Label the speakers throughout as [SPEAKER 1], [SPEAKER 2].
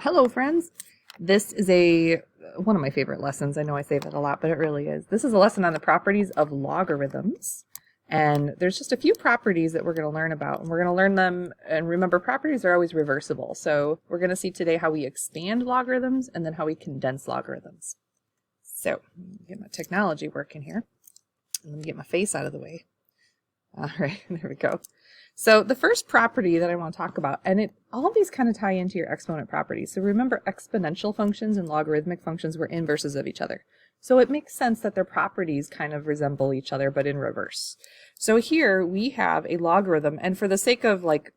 [SPEAKER 1] Hello, friends. This is one of my favorite lessons. I know I say that a lot, but it really is. This is a lesson on the properties of logarithms. And there's just a few properties that we're going to learn about. And we're going to learn them, and remember, properties are always reversible. So we're going to see today how we expand logarithms and then how we condense logarithms. So, get my technology working here. Let me get my face out of the way. All right, there we go. So the first property that I want to talk about, and all of these kind of tie into your exponent properties. So remember, exponential functions and logarithmic functions were inverses of each other. So it makes sense that their properties kind of resemble each other, but in reverse. So here we have a logarithm, and for the sake of like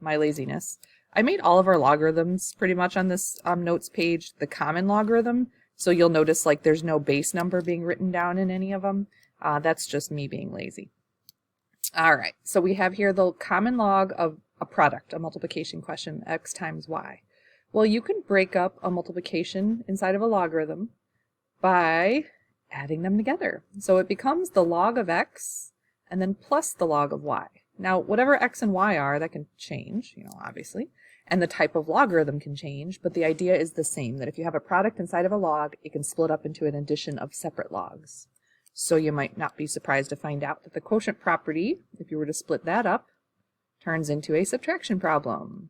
[SPEAKER 1] my laziness, I made all of our logarithms pretty much on this notes page the common logarithm. So you'll notice like there's no base number being written down in any of them. That's just me being lazy. All right, so we have here the common log of a product, a multiplication question, x times y. Well, you can break up a multiplication inside of a logarithm by adding them together. So it becomes the log of x and then plus the log of y. Now, whatever x and y are, that can change, obviously, and the type of logarithm can change, but the idea is the same, that if you have a product inside of a log, it can split up into an addition of separate logs. So you might not be surprised to find out that the quotient property, if you were to split that up, turns into a subtraction problem.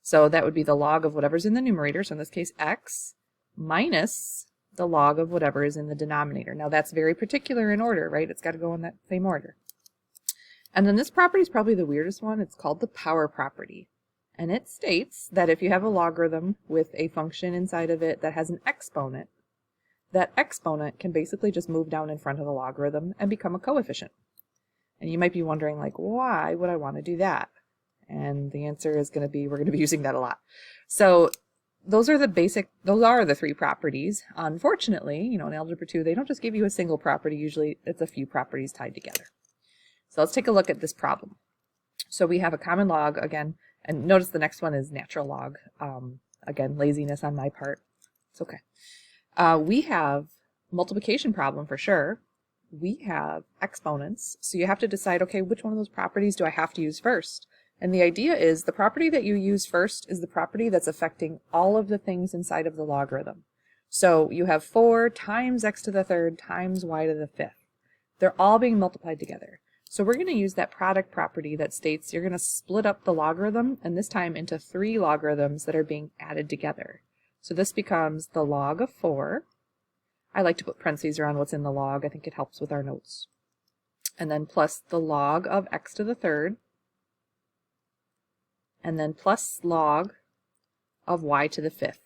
[SPEAKER 1] So that would be the log of whatever's in the numerator, so in this case x, minus the log of whatever is in the denominator. Now that's very particular in order, right? It's got to go in that same order. And then this property is probably the weirdest one. It's called the power property. And it states that if you have a logarithm with a function inside of it that has an exponent, that exponent can basically just move down in front of the logarithm and become a coefficient. And you might be wondering, like, why would I want to do that? And the answer is going to be, we're going to be using that a lot. So those are the three properties. Unfortunately, in Algebra 2, they don't just give you a single property. Usually it's a few properties tied together. So let's take a look at this problem. So we have a common log again, and notice the next one is natural log. Again, laziness on my part. It's okay. We have multiplication problem for sure. We have exponents. So you have to decide, okay, which one of those properties do I have to use first? And the idea is the property that you use first is the property that's affecting all of the things inside of the logarithm. So you have 4 times x to the third times y to the fifth. They're all being multiplied together. So we're going to use that product property that states you're going to split up the logarithm, and this time into 3 logarithms that are being added together. So this becomes the log of 4. I like to put parentheses around what's in the log. I think it helps with our notes. And then plus the log of x to the third. And then plus log of y to the fifth.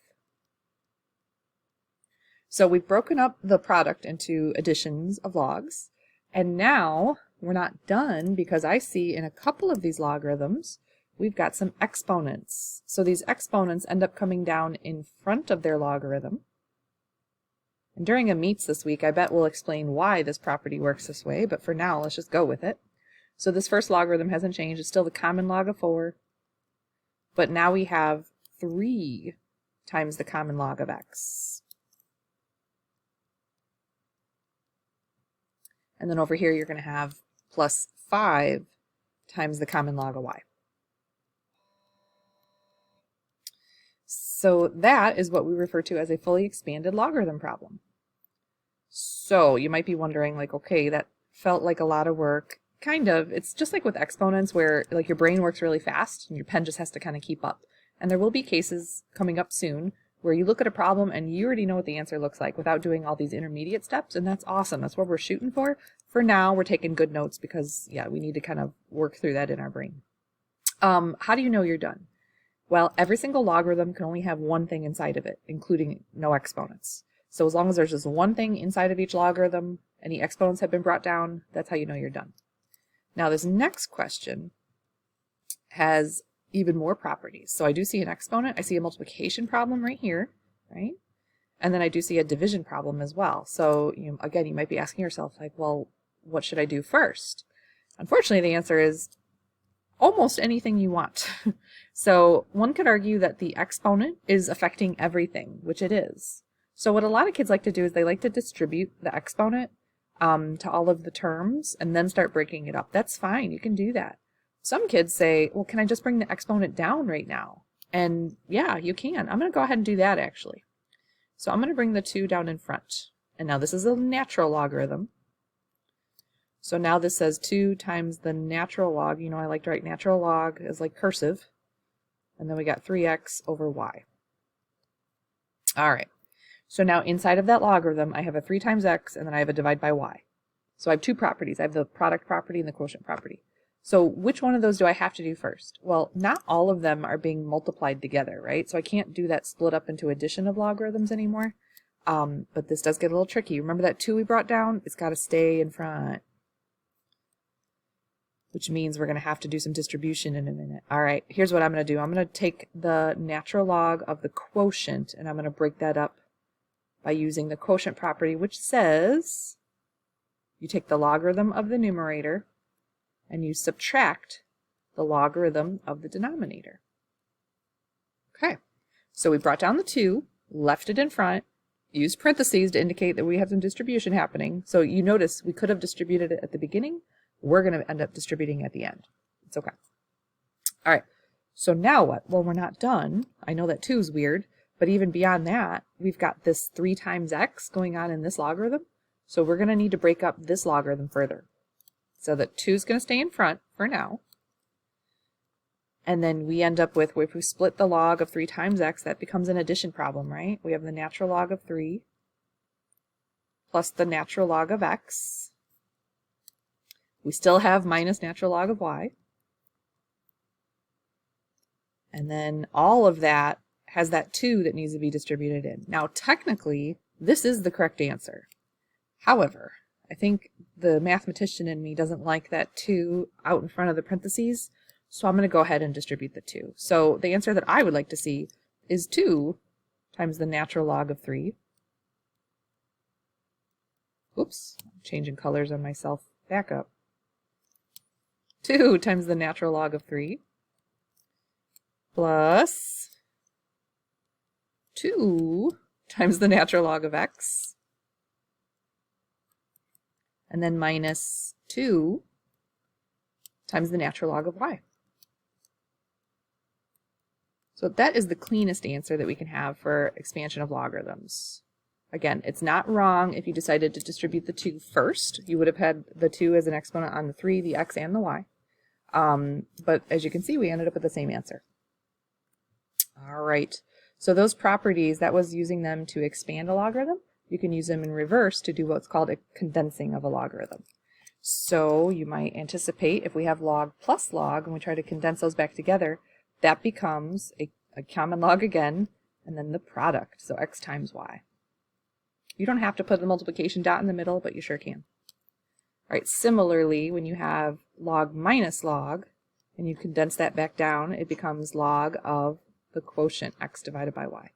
[SPEAKER 1] So we've broken up the product into additions of logs. And now we're not done, because I see in a couple of these logarithms we've got some exponents. So these exponents end up coming down in front of their logarithm. And during a meets this week, I bet we'll explain why this property works this way, but for now, let's just go with it. So this first logarithm hasn't changed. It's still the common log of 4. But now we have 3 times the common log of x. And then over here, you're going to have plus 5 times the common log of y. So that is what we refer to as a fully expanded logarithm problem. So you might be wondering, like, okay, that felt like a lot of work. Kind of. It's just like with exponents where like your brain works really fast and your pen just has to kind of keep up. And there will be cases coming up soon where you look at a problem and you already know what the answer looks like without doing all these intermediate steps, and that's awesome. That's what we're shooting for. For now, we're taking good notes because, yeah, we need to kind of work through that in our brain. How do you know you're done? Well, every single logarithm can only have one thing inside of it, including no exponents. So as long as there's just one thing inside of each logarithm, any exponents have been brought down, that's how you know you're done. Now this next question has even more properties. So I do see an exponent, I see a multiplication problem right here, right? And then I do see a division problem as well. So again, you might be asking yourself, like, well, what should I do first? Unfortunately, the answer is almost anything you want. So one could argue that the exponent is affecting everything, which it is. So what a lot of kids like to do is they like to distribute the exponent to all of the terms and then start breaking it up. That's fine. You can do that. Some kids say, well, can I just bring the exponent down right now? And yeah, you can. I'm going to go ahead and do that actually. So I'm going to bring the 2 down in front. And now this is a natural logarithm. So now this says 2 times the natural log. You know, I like to write natural log as like cursive. And then we got 3x over y. All right. So now inside of that logarithm, I have a 3 times x, and then I have a divide by y. So I have 2 properties. I have the product property and the quotient property. So which one of those do I have to do first? Well, not all of them are being multiplied together, right? So I can't do that split up into addition of logarithms anymore. But this does get a little tricky. Remember that 2 we brought down? It's got to stay in front, which means we're going to have to do some distribution in a minute. All right, here's what I'm going to do. I'm going to take the natural log of the quotient, and I'm going to break that up by using the quotient property, which says you take the logarithm of the numerator and you subtract the logarithm of the denominator. Okay, so we brought down the 2, left it in front, used parentheses to indicate that we have some distribution happening. So you notice we could have distributed it at the beginning. We're going to end up distributing at the end. It's okay. All right, so now what? Well, we're not done. I know that 2 is weird, but even beyond that, we've got this 3 times x going on in this logarithm. So we're going to need to break up this logarithm further. So that 2 is going to stay in front for now. And then we end up with, if we split the log of 3 times x, that becomes an addition problem, right? We have the natural log of 3 plus the natural log of x. We still have minus natural log of y. And then all of that has that 2 that needs to be distributed in. Now, technically, this is the correct answer. However, I think the mathematician in me doesn't like that 2 out in front of the parentheses, so I'm going to go ahead and distribute the 2. So the answer that I would like to see is 2 times the natural log of 3. Oops, I'm changing colors on myself. Back up. 2 times the natural log of 3 plus 2 times the natural log of x, and then minus 2 times the natural log of y. So that is the cleanest answer that we can have for expansion of logarithms. Again, it's not wrong if you decided to distribute the 2 first. You would have had the 2 as an exponent on the 3, the x, and the y. But as you can see, we ended up with the same answer. All right, so those properties, that was using them to expand a logarithm. You can use them in reverse to do what's called a condensing of a logarithm. So you might anticipate if we have log plus log and we try to condense those back together, that becomes a common log again, and then the product, so x times y. You don't have to put the multiplication dot in the middle, but you sure can. All right, similarly, when you have log minus log, and you condense that back down, it becomes log of the quotient x divided by y.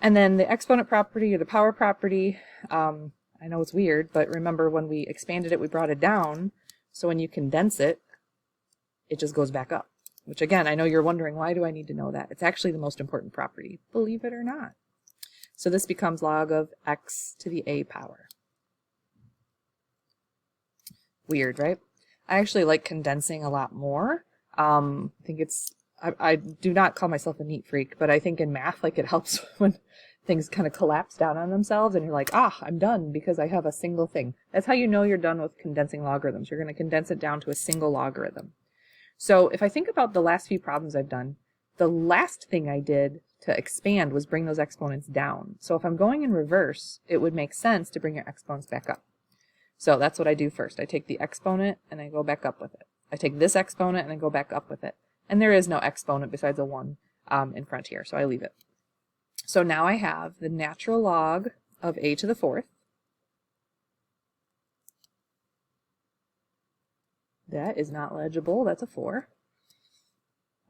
[SPEAKER 1] And then the exponent property or the power property, I know it's weird, but remember when we expanded it, we brought it down. So when you condense it, it just goes back up. Which again, I know you're wondering, why do I need to know that? It's actually the most important property, believe it or not. So this becomes log of x to the a power. Weird, right? I actually like condensing a lot more. I think it's, I do not call myself a neat freak, but I think in math, like it helps when things kind of collapse down on themselves and you're like, I'm done because I have a single thing. That's how you know you're done with condensing logarithms. You're going to condense it down to a single logarithm. So if I think about the last few problems I've done, the last thing I did to expand was bring those exponents down. So if I'm going in reverse, it would make sense to bring your exponents back up. So that's what I do first. I take the exponent and I go back up with it. I take this exponent and I go back up with it. And there is no exponent besides a 1 in front here, so I leave it. So now I have the natural log of a to the 4th. That is not legible. That's a 4.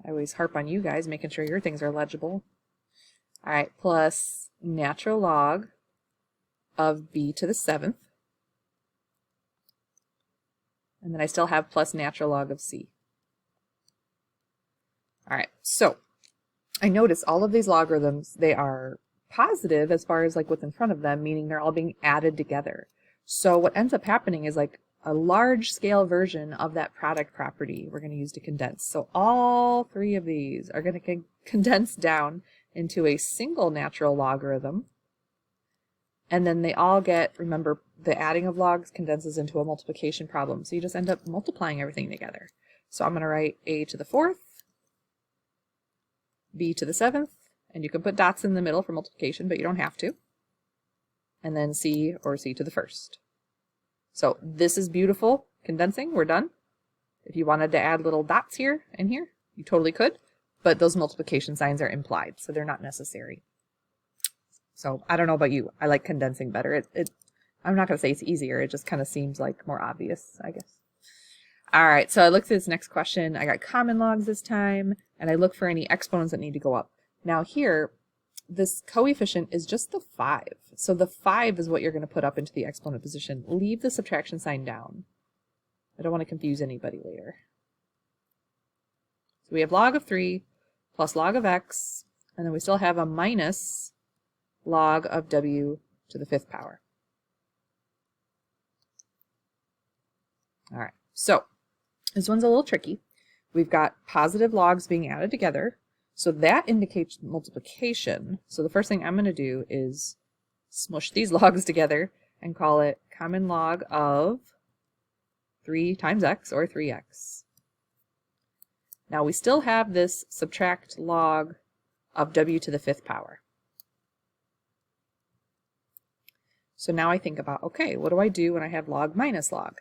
[SPEAKER 1] I always harp on you guys, making sure your things are legible. All right, plus natural log of b to the 7th. And then I still have plus natural log of c. All right, so I notice all of these logarithms, they are positive as far as like what's in front of them, meaning they're all being added together. So what ends up happening is like a large scale version of that product property we're going to use to condense. So all three of these are going to condense down into a single natural logarithm. And then they all get, remember, the adding of logs condenses into a multiplication problem. So you just end up multiplying everything together. So I'm going to write a to the 4th, b to the 7th, and you can put dots in the middle for multiplication, but you don't have to. And then c or c to the 1st. So this is beautiful condensing. We're done. If you wanted to add little dots here and here, you totally could, but those multiplication signs are implied, so they're not necessary. So I don't know about you. I like condensing better. I'm not going to say it's easier. It just kind of seems like more obvious, I guess. All right, so I looked at this next question. I got common logs this time, and I look for any exponents that need to go up. Now here, this coefficient is just the 5. So the 5 is what you're going to put up into the exponent position. Leave the subtraction sign down. I don't want to confuse anybody later. So we have log of 3 plus log of x, and then we still have a minus log of w to the 5th power. All right, so this one's a little tricky. We've got positive logs being added together, so that indicates multiplication. So the first thing I'm going to do is smush these logs together and call it common log of 3 times x, or 3x. Now we still have this subtract log of w to the 5th power. So now I think about, okay, what do I do when I have log minus log?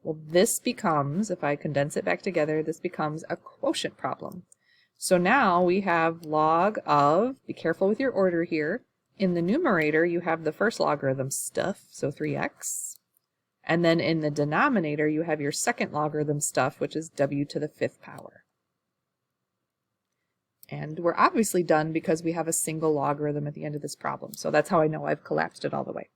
[SPEAKER 1] Well, this becomes, if I condense it back together, this becomes a quotient problem. So now we have log of, be careful with your order here, in the numerator you have the first logarithm stuff, so 3x, and then in the denominator you have your second logarithm stuff, which is w to the 5th power. And we're obviously done because we have a single logarithm at the end of this problem, so that's how I know I've collapsed it all the way.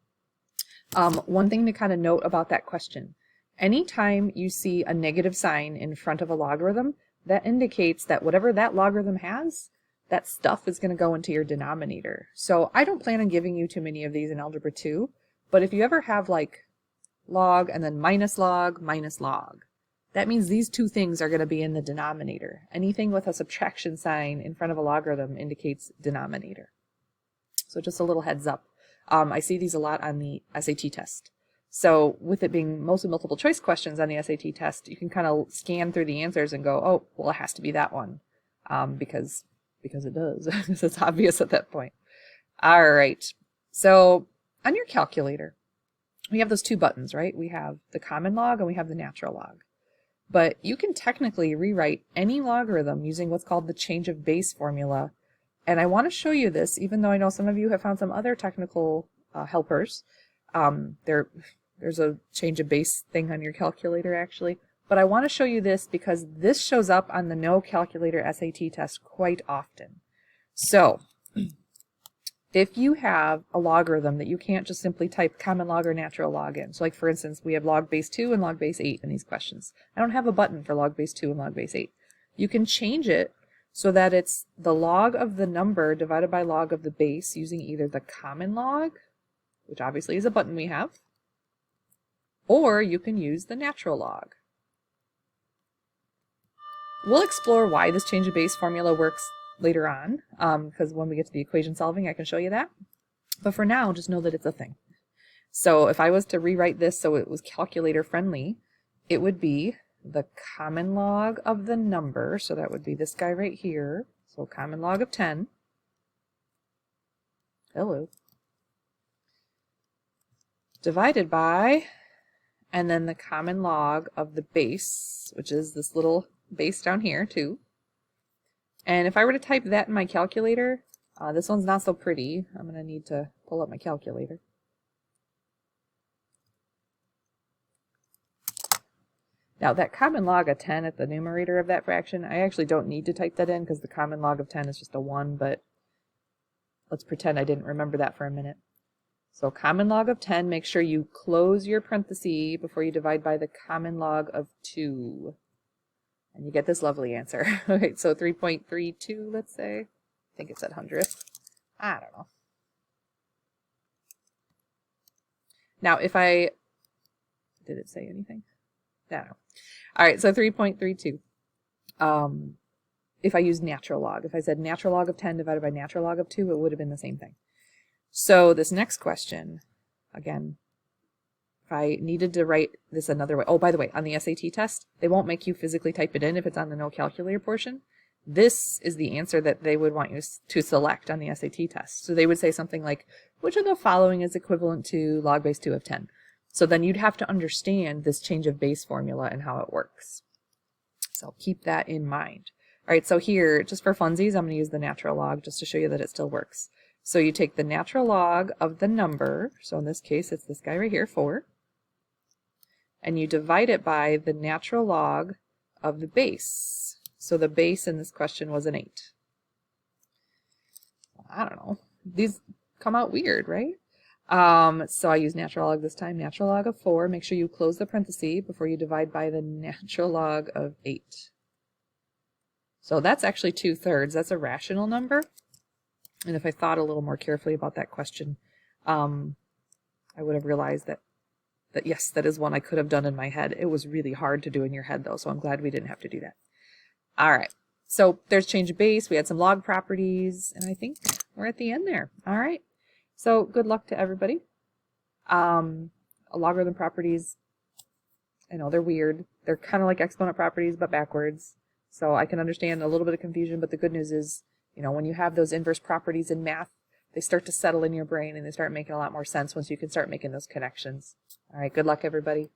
[SPEAKER 1] One thing to kind of note about that question, anytime you see a negative sign in front of a logarithm, that indicates that whatever that logarithm has, that stuff is going to go into your denominator. So I don't plan on giving you too many of these in Algebra 2, but if you ever have like log and then minus log, that means these two things are going to be in the denominator. Anything with a subtraction sign in front of a logarithm indicates denominator. So just a little heads up. I see these a lot on the SAT test. So with it being mostly multiple choice questions on the SAT test, you can kind of scan through the answers and go, oh, well, it has to be that one, because it does. It's obvious at that point. All right. So on your calculator, we have those two buttons, right? We have the common log and we have the natural log. But you can technically rewrite any logarithm using what's called the change of base formula. And I want to show you this, even though I know some of you have found some other technical helpers. There's a change of base thing on your calculator, actually. But I want to show you this because this shows up on the no calculator SAT test quite often. So if you have a logarithm that you can't just simply type common log or natural log in, so like for instance, we have log base 2 and log base 8 in these questions. I don't have a button for log base 2 and log base 8. You can change it so that it's the log of the number divided by log of the base using either the common log, which obviously is a button we have, or you can use the natural log. We'll explore why this change of base formula works later on, because when we get to the equation solving, I can show you that. But for now, just know that it's a thing. So if I was to rewrite this so it was calculator friendly, it would be the common log of the number, so that would be this guy right here, so common log of 10, hello, divided by, and then the common log of the base, which is this little base down here too. And if I were to type that in my calculator, this one's not so pretty. I'm going to need to pull up my calculator. Now that common log of 10 at the numerator of that fraction, I actually don't need to type that in because the common log of 10 is just a 1, but let's pretend I didn't remember that for a minute. So common log of 10, make sure you close your parenthesis before you divide by the common log of 2. And you get this lovely answer. Okay, so 3.32, let's say. I think it's at 100th. I don't know. Now, if I Did it say anything? I don't know. All right, so 3.32. If I use natural log, if I said natural log of 10 divided by natural log of 2, it would have been the same thing. So this next question, again, if I needed to write this another way, oh, by the way, on the SAT test, they won't make you physically type it in if it's on the no calculator portion. This is the answer that they would want you to select on the SAT test. So they would say something like, which of the following is equivalent to log base 2 of 10? So then you'd have to understand this change of base formula and how it works. So keep that in mind. All right, so here, just for funsies, I'm going to use the natural log just to show you that it still works. So you take the natural log of the number, so in this case it's this guy right here, 4, and you divide it by the natural log of the base. So the base in this question was an 8. I don't know. These come out weird, right? So I use natural log this time, natural log of 4. Make sure you close the parenthesis before you divide by the natural log of 8. So that's actually 2/3. That's a rational number. And if I thought a little more carefully about that question, I would have realized that yes, that is one I could have done in my head. It was really hard to do in your head though, so I'm glad we didn't have to do that. All right, so there's change of base. We had some log properties, and I think we're at the end there. All right, so good luck to everybody. Logarithm properties, I know they're weird. They're kind of like exponent properties, but backwards. So I can understand a little bit of confusion, but the good news is, you know, when you have those inverse properties in math, they start to settle in your brain and they start making a lot more sense once you can start making those connections. All right, good luck, everybody.